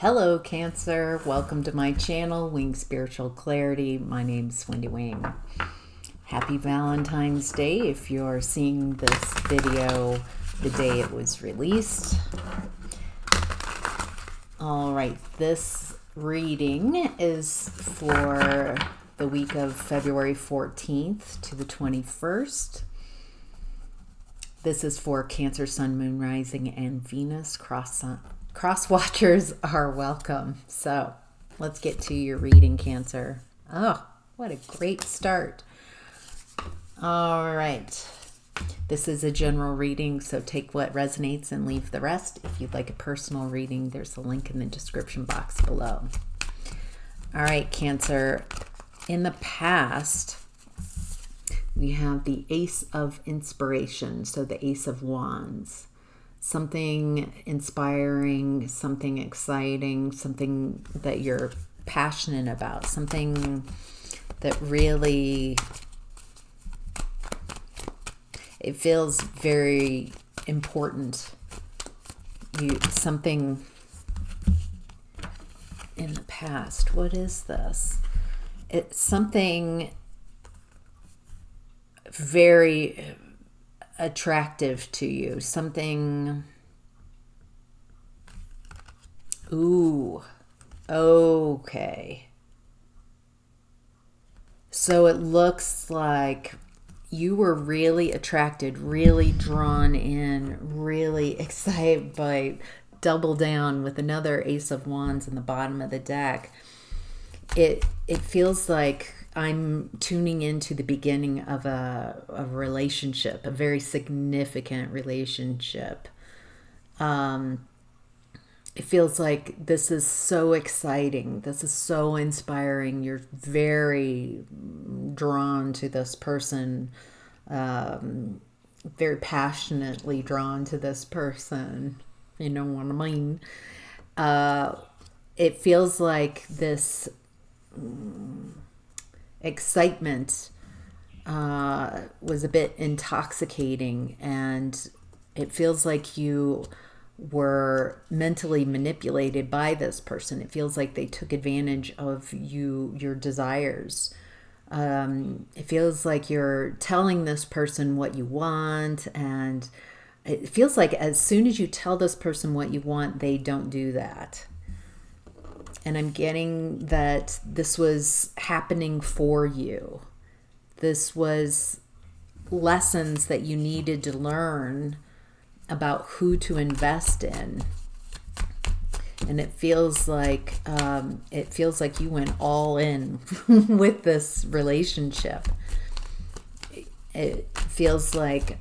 Hello, Cancer. Welcome to my channel, Wing Spiritual Clarity. My name's Wendy Wing. Happy Valentine's Day if you're seeing this video the day it was released. All right, this reading is for the week of February 14th to the 21st. This is for Cancer, Sun, Moon, Rising, and Venus cross watchers are welcome. So let's get to your reading, Cancer. Oh, what a great start. All right. This is a general reading, so take what resonates and leave the rest. If you'd like a personal reading, there's a link in the description box below. All right, Cancer. In the past, we have the Ace of Inspiration, so the Ace of Wands. Something inspiring, something exciting, something that you're passionate about, something that really, it feels very important. Something in the past. What is this? It's something very attractive to you. Something. Ooh. Okay. So it looks like you were really attracted, really drawn in, really excited by double down with another Ace of Wands in the bottom of the deck. It feels like I'm tuning into the beginning of a relationship, a very significant relationship. It feels like this is so exciting. This is so inspiring. You're very drawn to this person, very passionately drawn to this person. You know what I mean? It feels like this excitement was a bit intoxicating, and it feels like you were mentally manipulated by this person. It feels like they took advantage of your desires. It feels like you're telling this person what you want, and it feels like as soon as you tell this person what you want, they don't do that. And I'm getting that this was happening for you. This was lessons that you needed to learn about who to invest in. And it feels like you went all in with this relationship. It feels like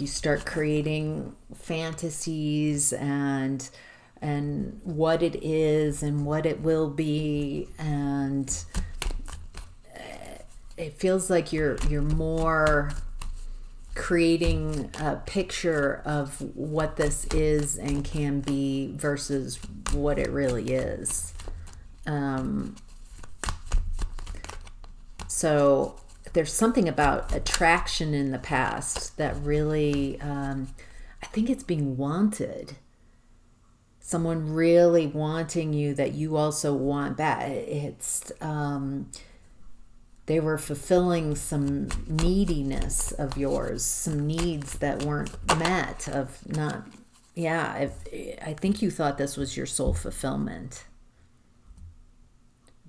you start creating fantasies and what it is and what it will be, and it feels like you're more creating a picture of what this is and can be versus what it really is. So there's something about attraction in the past that really, I think it's being wanted. Someone really wanting you that you also want back. It's, they were fulfilling some neediness of yours, some needs that weren't met I think you thought this was your soul fulfillment.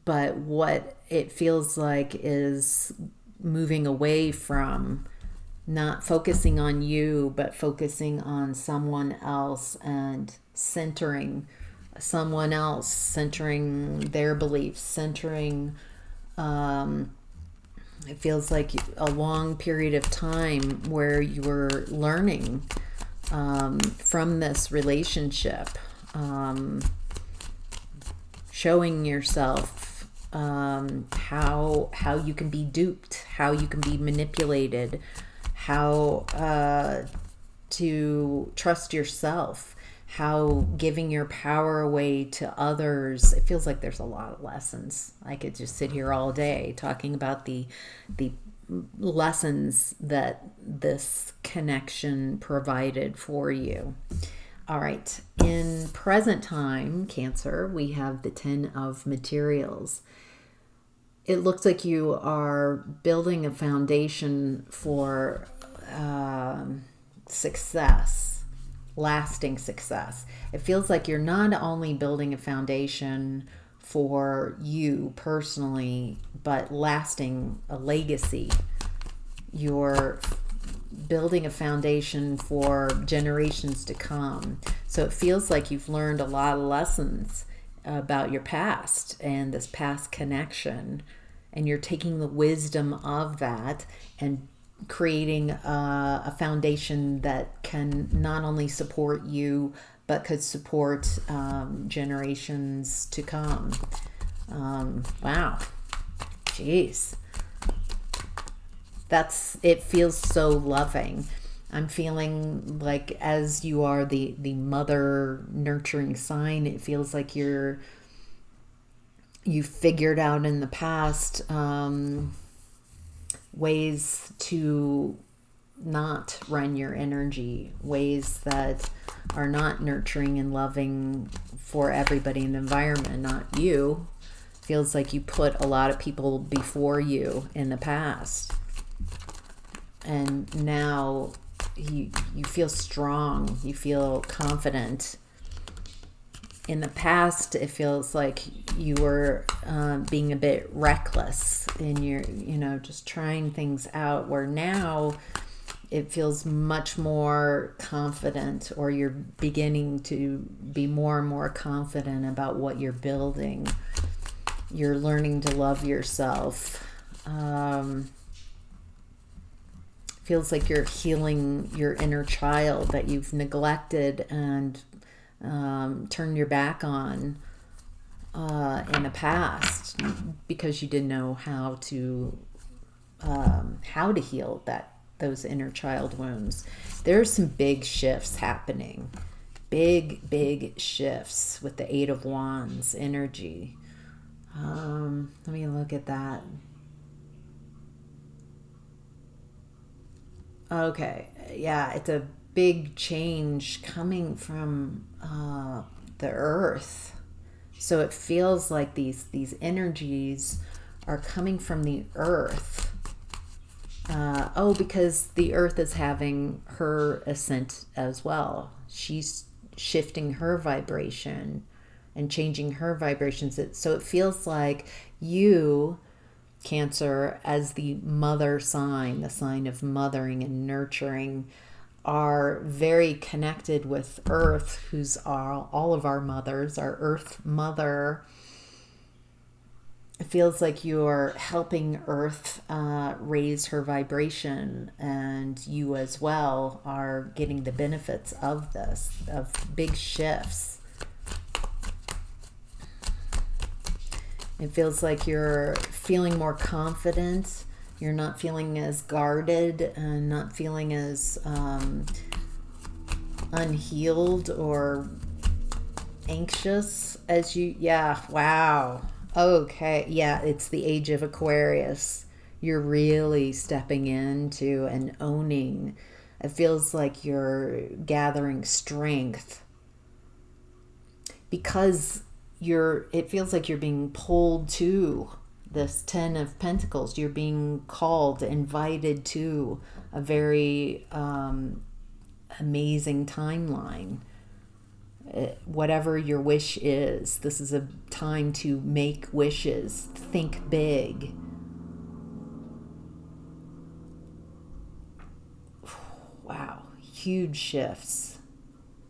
But what it feels like is moving away from not focusing on you, but focusing on someone else and centering someone else, centering their beliefs, centering, it feels like a long period of time where you were learning from this relationship, showing yourself how you can be duped, how you can be manipulated, how to trust yourself, how giving your power away to others. It feels like there's a lot of lessons. I could just sit here all day talking about the lessons that this connection provided for you. All right. In present time, Cancer, we have the 10 of materials. It looks like you are building a foundation for success, lasting success. It feels like you're not only building a foundation for you personally, but lasting a legacy. You're building a foundation for generations to come. So it feels like you've learned a lot of lessons about your past and this past connection, and you're taking the wisdom of that and creating a foundation that can not only support you but could support generations to come. Wow. Jeez. It feels so loving. I'm feeling like, as you are the mother nurturing sign, it feels like you figured out in the past ways to not run your energy, ways that are not nurturing and loving for everybody in the environment, not you. Feels like you put a lot of people before you in the past. And now you feel strong, you feel confident. In the past, it feels like you were being a bit reckless in your, just trying things out, where now it feels much more confident, or you're beginning to be more and more confident about what you're building. You're learning to love yourself. Feels like you're healing your inner child that you've neglected and turned your back on in the past because you didn't know how to heal those inner child wounds. There's some big shifts happening. Big shifts with the Eight of Wands energy. Let me look at that. Okay, yeah, it's a big change coming from the earth. So it feels like these energies are coming from the earth. Because the earth is having her ascent as well. She's shifting her vibration and changing her vibrations. So it feels like you, Cancer, as the mother sign, the sign of mothering and nurturing, are very connected with Earth, who's all of our mothers, our Earth mother. It feels like you're helping Earth raise her vibration, and you as well are getting the benefits of this, of big shifts. It feels like you're feeling more confident. You're not feeling as guarded and not feeling as unhealed or anxious as you. Yeah, wow. Okay, yeah, it's the age of Aquarius. You're really stepping into and owning. It feels like you're gathering strength because it feels like you're being pulled to this 10 of Pentacles. You're being called, invited to a very amazing timeline. Whatever your wish is, this is a time to make wishes. Think big. Wow, huge shifts.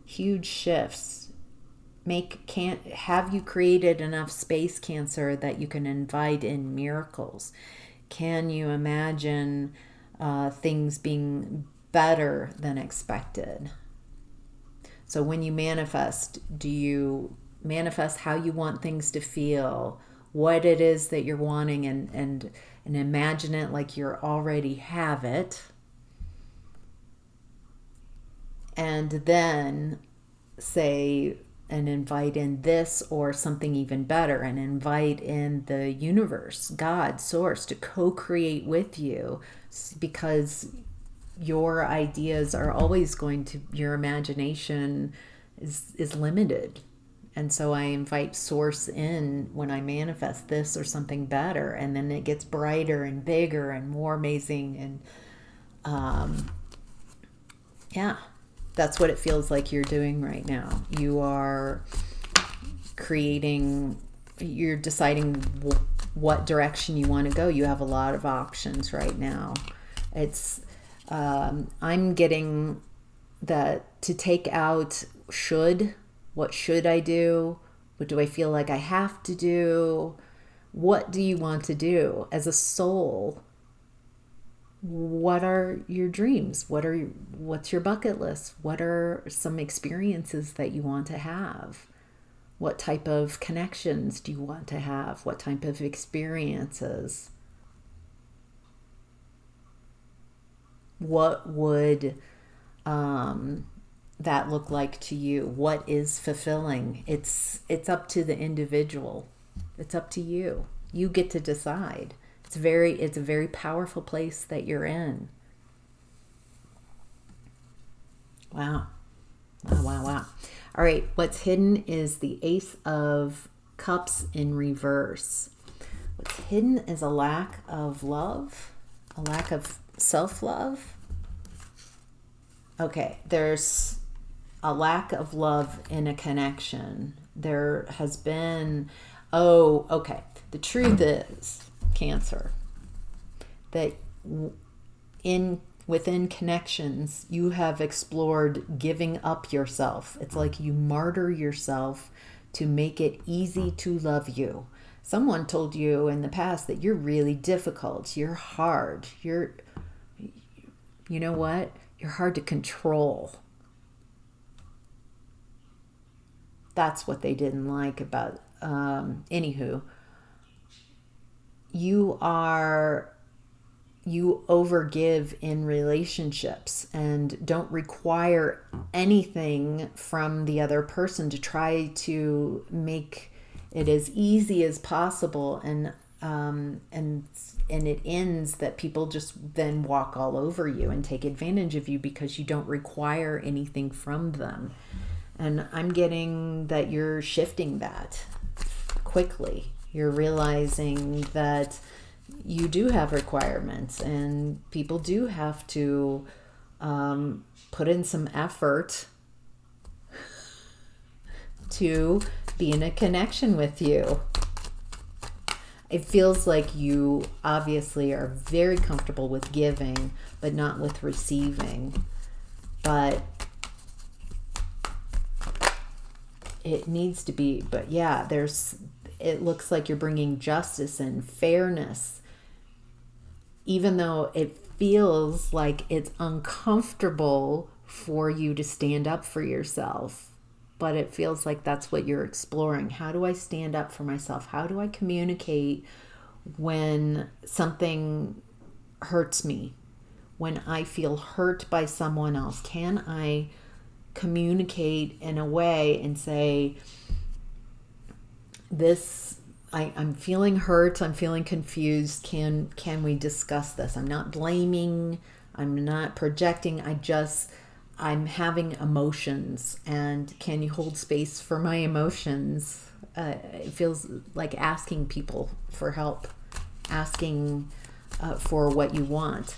Huge shifts. Have you created enough space, Cancer, that you can invite in miracles? Can you imagine things being better than expected? So when you manifest, do you manifest how you want things to feel, what it is that you're wanting, and imagine it like you already have it? And then say and invite in this or something even better, and invite in the universe, God, source, to co-create with you, because your ideas are always going to, your imagination is limited. And so I invite source in when I manifest this or something better, and then it gets brighter and bigger and more amazing. And yeah, that's what it feels like you're doing right now. You are you're deciding what direction you want to go. You have a lot of options right now. I'm getting that to take out what should I do? What do I feel like I have to do? What do you want to do as a soul? What are your dreams? What's your bucket list? What are some experiences that you want to have? What type of connections do you want to have? What type of experiences? What would that look like to you? What is fulfilling? It's up to the individual. It's up to you. You get to decide. It's a very powerful place that you're in. Wow. Wow. All right, what's hidden is the Ace of Cups in reverse. What's hidden is a lack of love, a lack of self-love. Okay, there's a lack of love in a connection. There has been, the truth is, Cancer, that within connections, you have explored giving up yourself. It's like you martyr yourself to make it easy to love you. Someone told you in the past that you're really difficult, you're hard, you know what? You're hard to control. That's what they didn't like about, anywho. You overgive in relationships and don't require anything from the other person to try to make it as easy as possible, and it ends that people just then walk all over you and take advantage of you because you don't require anything from them. And I'm getting that you're shifting that quickly. You're realizing that you do have requirements and people do have to put in some effort to be in a connection with you. It feels like you obviously are very comfortable with giving, but not with receiving. But it needs to be, but yeah, it looks like you're bringing justice and fairness, even though it feels like it's uncomfortable for you to stand up for yourself. But it feels like that's what you're exploring. How do I stand up for myself? How do I communicate when something hurts me? When I feel hurt by someone else? Can I communicate in a way and say, I'm feeling hurt, I'm feeling confused, can we discuss this? I'm not blaming, I'm not projecting, I'm having emotions, and can you hold space for my emotions? It feels like asking people for help, asking for what you want.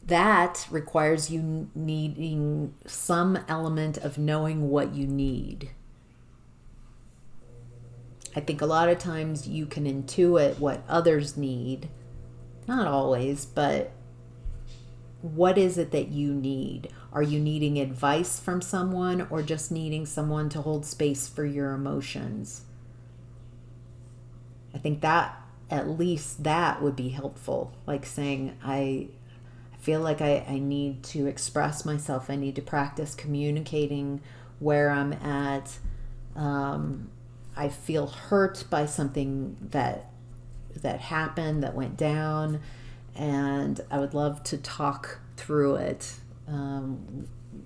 That requires you needing some element of knowing what you need. I think a lot of times you can intuit what others need. Not always, but what is it that you need? Are you needing advice from someone or just needing someone to hold space for your emotions? I think that at least that would be helpful. Like saying, I feel like I need to express myself. I need to practice communicating where I'm at. I feel hurt by something that happened, that went down, and I would love to talk through it.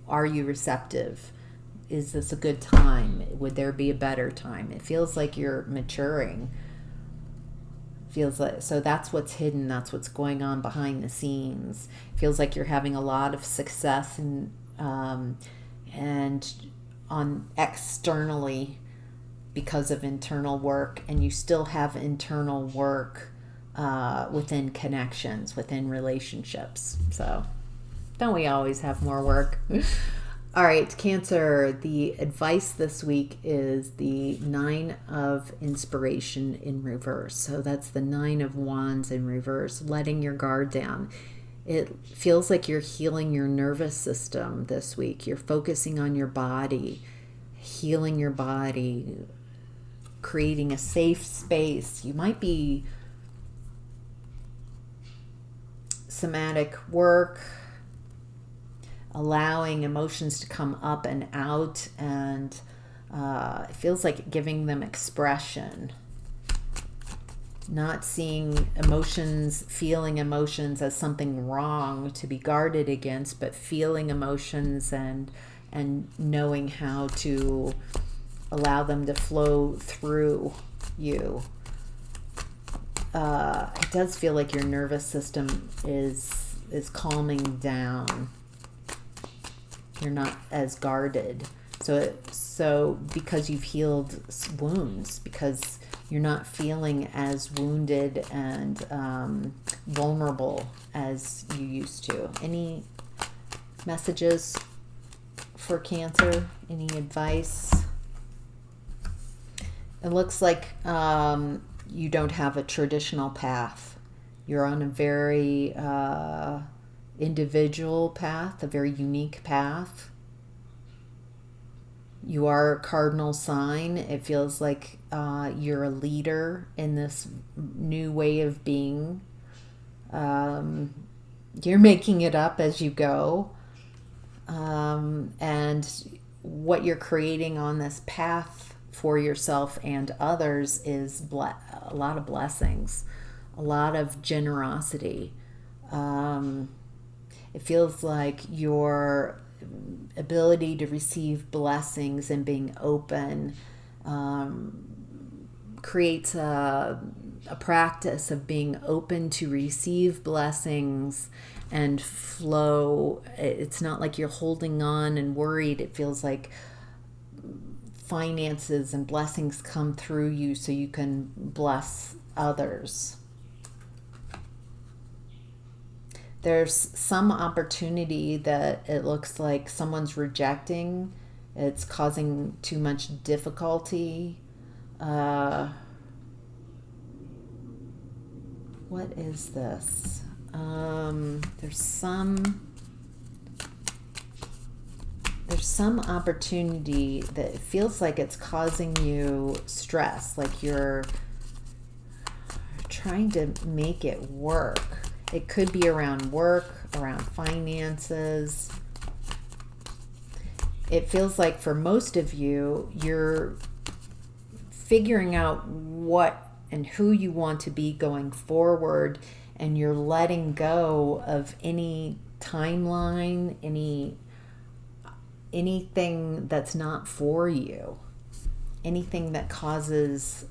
Are you receptive? Is this a good time? Would there be a better time? It feels like you're maturing. Feels like, so that's what's hidden. That's what's going on behind the scenes. Feels like you're having a lot of success and on externally because of internal work, and you still have internal work within connections, within relationships. So don't we always have more work? All right, Cancer, the advice this week is the 9 of Inspiration in reverse. So that's the 9 of Wands in reverse, letting your guard down. It feels like you're healing your nervous system this week. You're focusing on your body, healing your body, creating a safe space. You might be somatic work, allowing emotions to come up and out, and it feels like giving them expression. Not seeing emotions, feeling emotions as something wrong to be guarded against, but feeling emotions and knowing how to allow them to flow through you. It does feel like your nervous system is calming down. You're not as guarded. So because you've healed wounds, because you're not feeling as wounded and vulnerable as you used to. Any messages for Cancer? Any advice? It looks like you don't have a traditional path. You're on a very individual path, a very unique path. You are a cardinal sign. It feels like you're a leader in this new way of being. You're making it up as you go. And what you're creating on this path for yourself and others is a lot of blessings, a lot of generosity. It feels like your ability to receive blessings and being open creates a practice of being open to receive blessings and flow. It's not like you're holding on and worried. It feels like finances and blessings come through you so you can bless others. There's some opportunity that it looks like someone's rejecting. It's causing too much difficulty. What is this? There's some opportunity that feels like it's causing you stress, like you're trying to make it work. It could be around work, around finances. It feels like for most of you, you're figuring out what and who you want to be going forward, and you're letting go of any timeline, anything that's not for you, anything that causes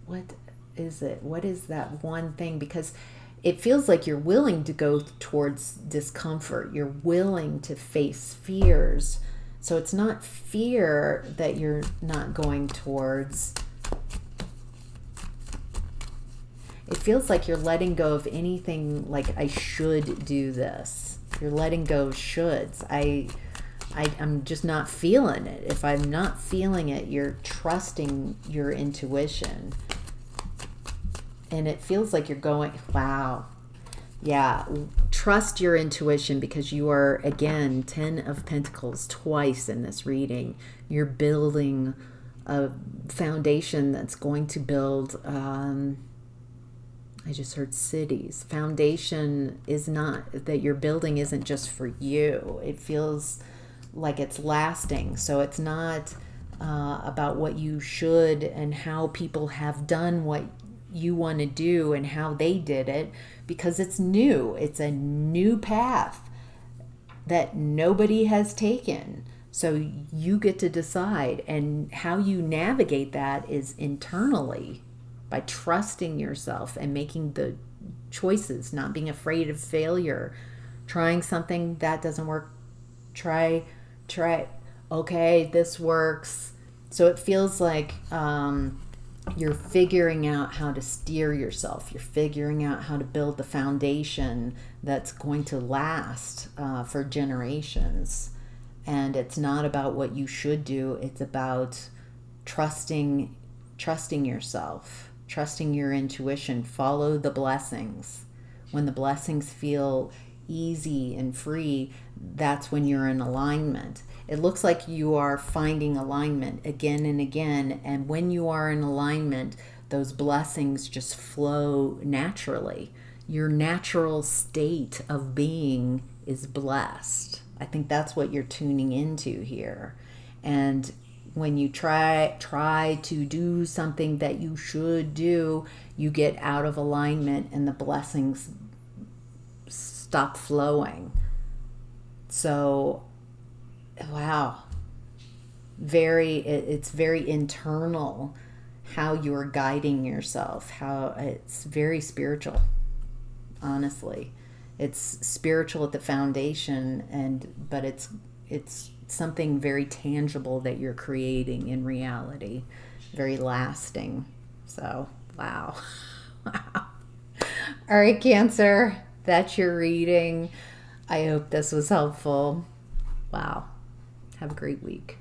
what is it? What is that one thing? Because it feels like you're willing to go towards discomfort. You're willing to face fears. So it's not fear that you're not going towards. It feels like you're letting go of anything like, I should do this. You're letting go of shoulds. I'm just not feeling it. If I'm not feeling it, you're trusting your intuition. And it feels like you're going, wow. Yeah, trust your intuition, because you are, again, 10 of Pentacles twice in this reading. You're building a foundation that's going to build, I just heard cities. Foundation is not, that you're building isn't just for you. It feels like it's lasting. So it's not about what you should and how people have done what you want to do and how they did it, because it's new. It's a new path that nobody has taken. So you get to decide, and how you navigate that is internally by trusting yourself and making the choices, not being afraid of failure, trying something that doesn't work. Try, okay, this works. So it feels like you're figuring out how to steer yourself. You're figuring out how to build the foundation that's going to last for generations. And it's not about what you should do. It's about trusting yourself, trusting your intuition. Follow the blessings. When the blessings feel easy and free, that's when you're in alignment. It looks like you are finding alignment again and again. And when you are in alignment, those blessings just flow naturally. Your natural state of being is blessed. I think that's what you're tuning into here. And when you try to do something that you should do, you get out of alignment and the blessings stop flowing. So, wow, it's very internal how you're guiding yourself, how it's very spiritual, honestly. It's spiritual at the foundation, but it's something very tangible that you're creating in reality, very lasting. So, wow. Wow. All right, Cancer, that's your reading. I hope this was helpful. Wow. Have a great week.